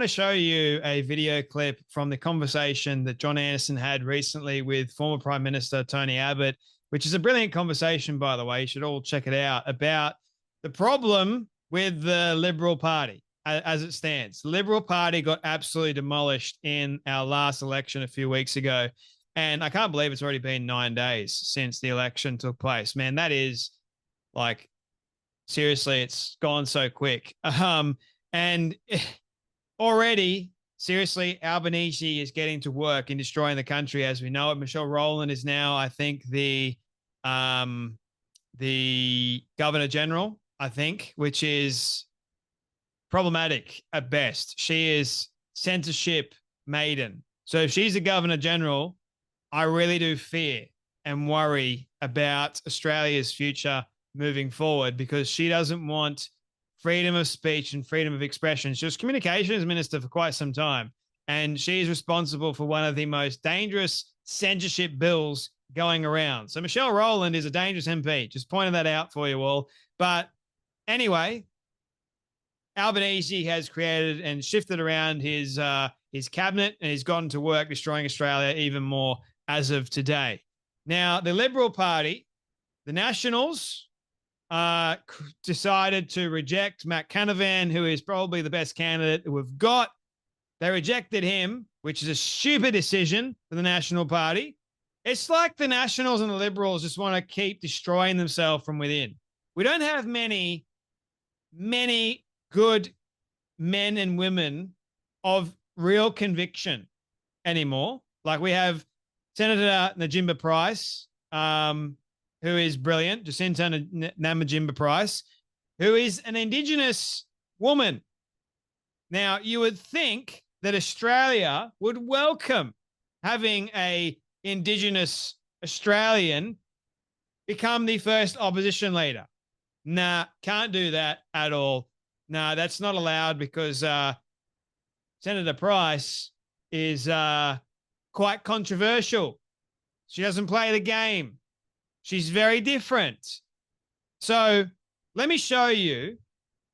want to show you a video clip from the conversation that John Anderson had recently with former Prime Minister Tony Abbott, which is a brilliant conversation, by the way. You should all check it out, about the problem with the Liberal Party as it stands. The Liberal Party got absolutely demolished in our last election a few weeks ago. And I can't believe it's already been 9 days since the election took place. Man, that is like, seriously, it's gone so quick. And already, seriously, Albanese is getting to work in destroying the country as we know it. Michelle Rowland is now, I think, the Governor General, I think, which is problematic at best. She is censorship maiden. So if she's a Governor General, I really do fear and worry about Australia's future moving forward, because she doesn't want freedom of speech and freedom of expression. She was communications minister for quite some time, and she is responsible for one of the most dangerous censorship bills going around. So Michelle Rowland is a dangerous MP. Just pointing that out for you all. But anyway, Albanese has created and shifted around his cabinet, and he's gotten to work destroying Australia even more as of today. Now, the Liberal Party, the Nationals, decided to reject Matt Canavan, who is probably the best candidate that we've got. They rejected him, which is a stupid decision for the National Party. It's like the Nationals and the Liberals just want to keep destroying themselves from within. We don't have many good men and women of real conviction anymore. Like, we have Senator Najimba Price, who is brilliant, Jacinta Namatjimba Price, who is an Indigenous woman. Now, you would think that Australia would welcome having a Indigenous Australian become the first opposition leader. Nah, can't do that at all. Nah, that's not allowed, because Senator Price is quite controversial. She doesn't play the game. She's very different. So let me show you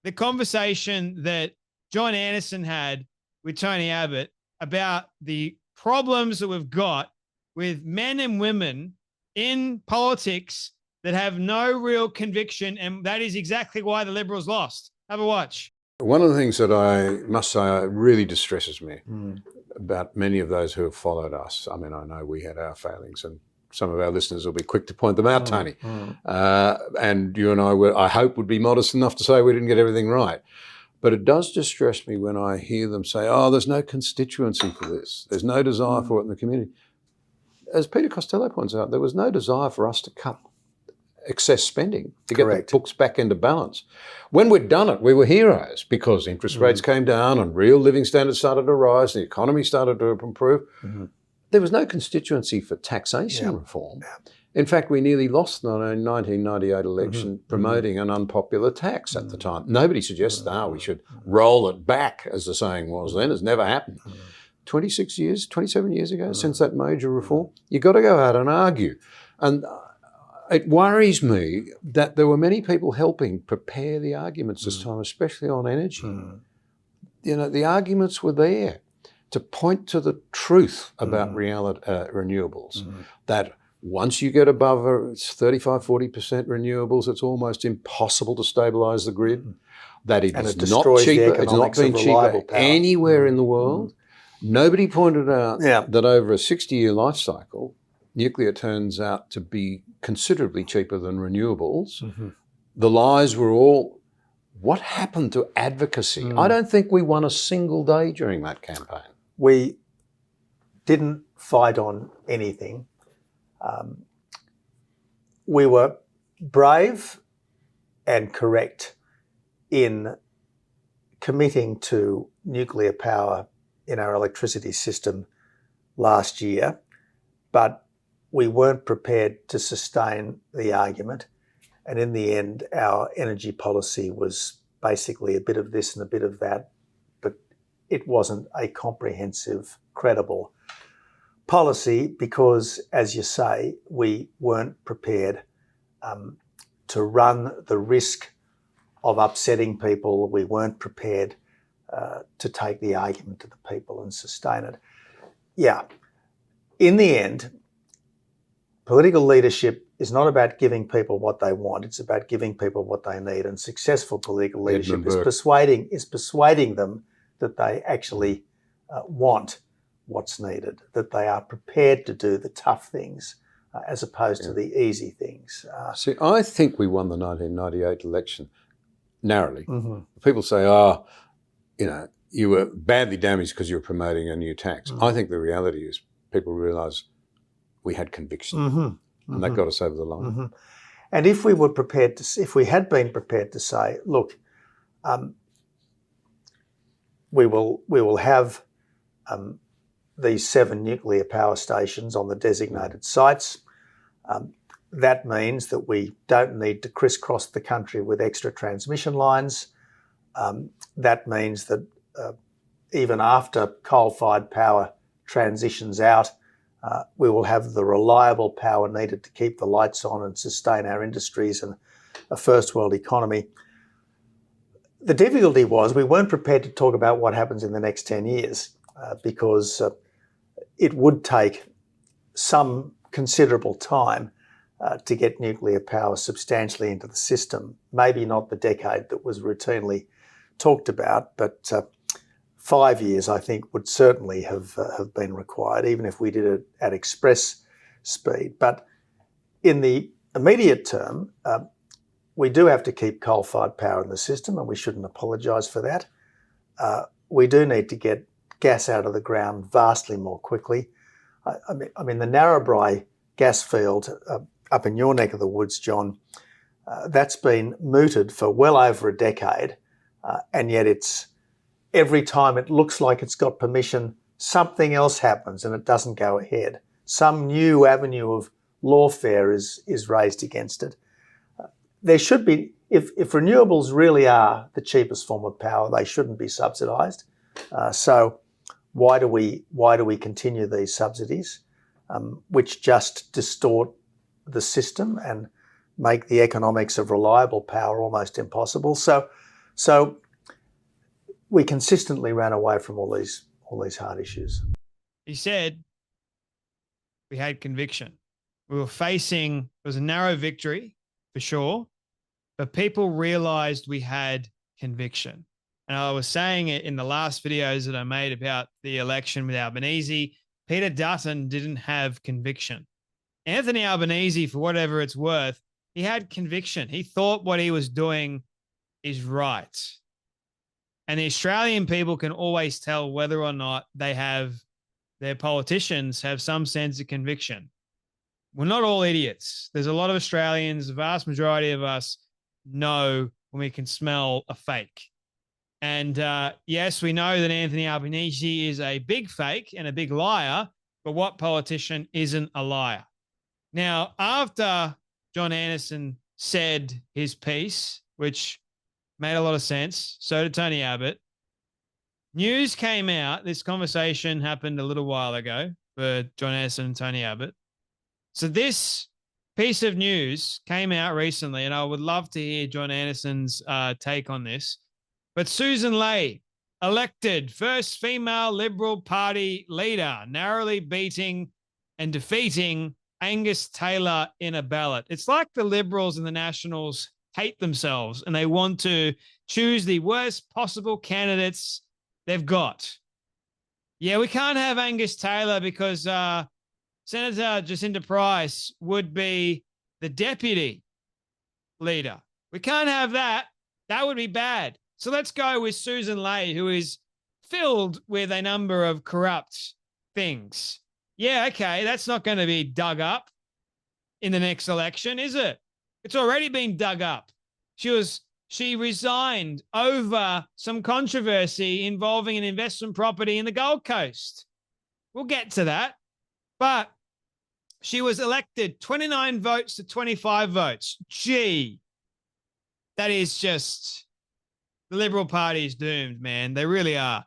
the conversation that John Anderson had with Tony Abbott about the problems that we've got with men and women in politics that have no real conviction, and that is exactly why the Liberals lost. Have a watch. One of the things that I must say really distresses me about many of those who have followed us. I mean, I know we had our failings, and some of our listeners will be quick to point them out, Tony. And you and I hope, would be modest enough to say we didn't get everything right. But it does distress me when I hear them say, oh, there's no constituency for this. There's no desire for it in the community. As Peter Costello points out, there was no desire for us to cut excess spending to get the books back into balance. When we'd done it, we were heroes, because interest rates came down and real living standards started to rise, the economy started to improve. There was no constituency for taxation reform. In fact, we nearly lost the 1998 election promoting an unpopular tax at the time. Nobody suggested, we should roll it back, as the saying was then. It's never happened. 27 years ago, since that major reform, you've got to go out and argue. And it worries me that there were many people helping prepare the arguments this time, especially on energy. You know, the arguments were there to point to the truth about renewables, that once you get above 35, 40% renewables, it's almost impossible to stabilise the grid, that it is not cheaper, it's not been cheaper anywhere in the world. Nobody pointed out that over a 60-year life cycle, nuclear turns out to be considerably cheaper than renewables. The lies were all, what happened to advocacy? I don't think we won a single day during that campaign. We didn't fight on anything. We were brave and correct in committing to nuclear power in our electricity system last year, but we weren't prepared to sustain the argument. And in the end, our energy policy was basically a bit of this and a bit of that, but it wasn't a comprehensive, credible policy because, as you say, we weren't prepared to run the risk of upsetting people. We weren't prepared to take the argument to the people and sustain it. Yeah, in the end, political leadership is not about giving people what they want. It's about giving people what they need. And successful political leadership is persuading them that they actually want what's needed, that they are prepared to do the tough things as opposed to the easy things. See, I think we won the 1998 election narrowly. Mm-hmm. People say, oh, you know, you were badly damaged because you were promoting a new tax. I think the reality is people realise we had conviction, and that got us over the line. And if we were prepared to, if we had been prepared to say, look, we will have these 7 nuclear power stations on the designated sites. That means that we don't need to crisscross the country with extra transmission lines. That means that even after coal-fired power transitions out, we will have the reliable power needed to keep the lights on and sustain our industries and a first world economy. The difficulty was we weren't prepared to talk about what happens in the next 10 years because it would take some considerable time to get nuclear power substantially into the system. Maybe not the decade that was routinely talked about, but 5 years, I think, would certainly have been required, even if we did it at express speed. But in the immediate term, we do have to keep coal-fired power in the system, and we shouldn't apologise for that. We do need to get gas out of the ground vastly more quickly. I mean, the Narrabri gas field up in your neck of the woods, John, that's been mooted for well over a decade, and yet it's every time it looks like it's got permission, something else happens and it doesn't go ahead. Some new avenue of lawfare is raised against it. There should be, if renewables really are the cheapest form of power, they shouldn't be subsidised. So why do we continue these subsidies, which just distort the system and make the economics of reliable power almost impossible? So we consistently ran away from all these hard issues. He said we had conviction. We were facing, it was a narrow victory for sure, but people realised we had conviction. And I was saying it in the last videos that I made about the election with Albanese. Peter Dutton didn't have conviction. Anthony Albanese, for whatever it's worth, he had conviction. He thought what he was doing is right. And the Australian people can always tell whether or not their politicians have some sense of conviction. We're not all idiots. There's a lot of Australians, the vast majority of us know when we can smell a fake. And yes, we know that Anthony Albanese is a big fake and a big liar, but what politician isn't a liar? Now, after John Anderson said his piece, which made a lot of sense, so did Tony Abbott, news came out. This conversation happened a little while ago for John Anderson and Tony Abbott. So this piece of news came out recently, and I would love to hear John Anderson's take on this. But Susan Ley, elected first female Liberal Party leader, narrowly beating and defeating Angus Taylor in a ballot. It's like the Liberals and the Nationals hate themselves and they want to choose the worst possible candidates they've got. Yeah, we can't have Angus Taylor because Senator Jacinta Price would be the deputy leader. We can't have that. That would be bad. So let's go with Susan Ley, who is filled with a number of corrupt things. Yeah, okay, that's not going to be dug up in the next election, is it? It's already been dug up. She resigned over some controversy involving an investment property in the Gold Coast. We'll get to that. But she was elected 29 votes to 25 votes. Gee, that is just, the Liberal Party is doomed, man. They really are.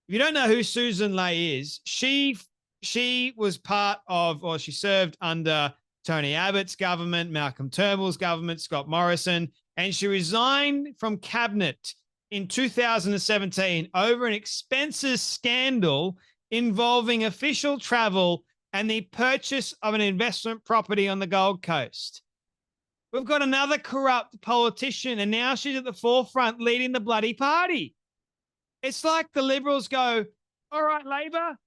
If you don't know who Susan Ley is, she was part of, or she served under Tony Abbott's government, Malcolm Turnbull's government, Scott Morrison, and she resigned from cabinet in 2017 over an expenses scandal involving official travel and the purchase of an investment property on the Gold Coast. We've got another corrupt politician, and now she's at the forefront leading the bloody party. It's like the Liberals go, all right, Labor,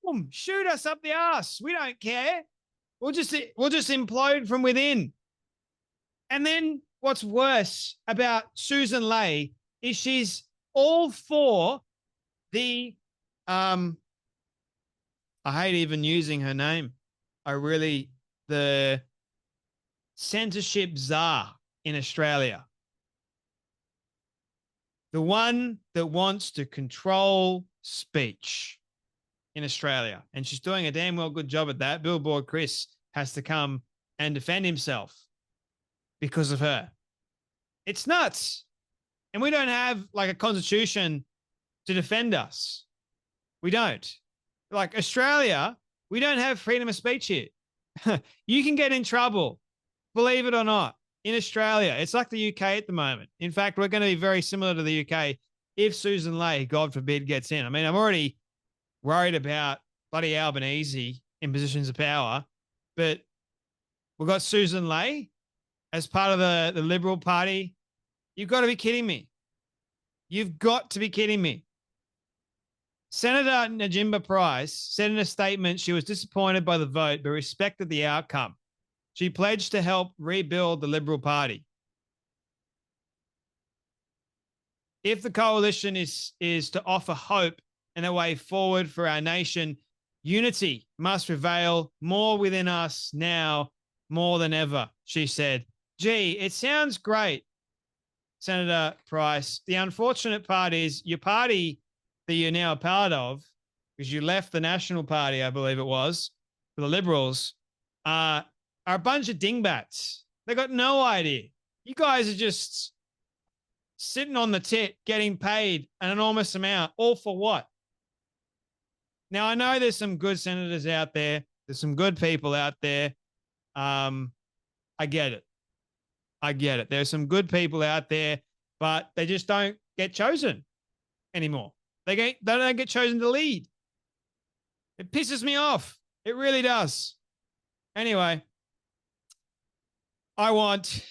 boom, shoot us up the arse. We don't care. We'll just implode from within. And then what's worse about Susan Ley is she's all for the I hate even using her name. The censorship czar in Australia. The one that wants to control speech in Australia. And she's doing a damn well good job at that. Billboard Chris has to come and defend himself because of her. It's nuts. And we don't have like a constitution to defend us. We don't. Like Australia, we don't have freedom of speech here. You can get in trouble, believe it or not, in Australia. It's like the UK at the moment. In fact, we're going to be very similar to the UK if Susan Ley, God forbid, gets in. I mean, I'm already worried about bloody Albanese in positions of power, but we've got Susan Ley as part of the Liberal Party. You've got to be kidding me. You've got to be kidding me. Senator Najimba Price said in a statement she was disappointed by the vote but respected the outcome. She pledged to help rebuild the Liberal Party. If the coalition is to offer hope and a way forward for our nation, unity must prevail more within us now more than ever, she said. Gee, it sounds great, Senator Price. The unfortunate part is your party that you're now a part of, because you left the National Party, I believe it was, for the Liberals, are a bunch of dingbats. They got no idea. You guys are just sitting on the tit, getting paid an enormous amount, all for what? Now, I know there's some good senators out there. There's some good people out there. I get it. I get it. There's some good people out there, but they just don't get chosen anymore. They don't get chosen to lead. It pisses me off. It really does. Anyway, I want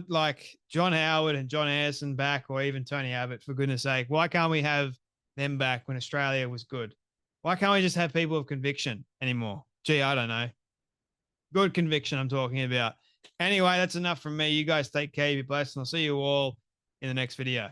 like John Howard and John Anderson back, or even Tony Abbott, for goodness sake. Why can't we have them back when Australia was good? Why can't we just have people of conviction anymore? Gee, I don't know. Good conviction I'm talking about. Anyway, that's enough from me. You guys take care. Be blessed, and I'll see you all in the next video.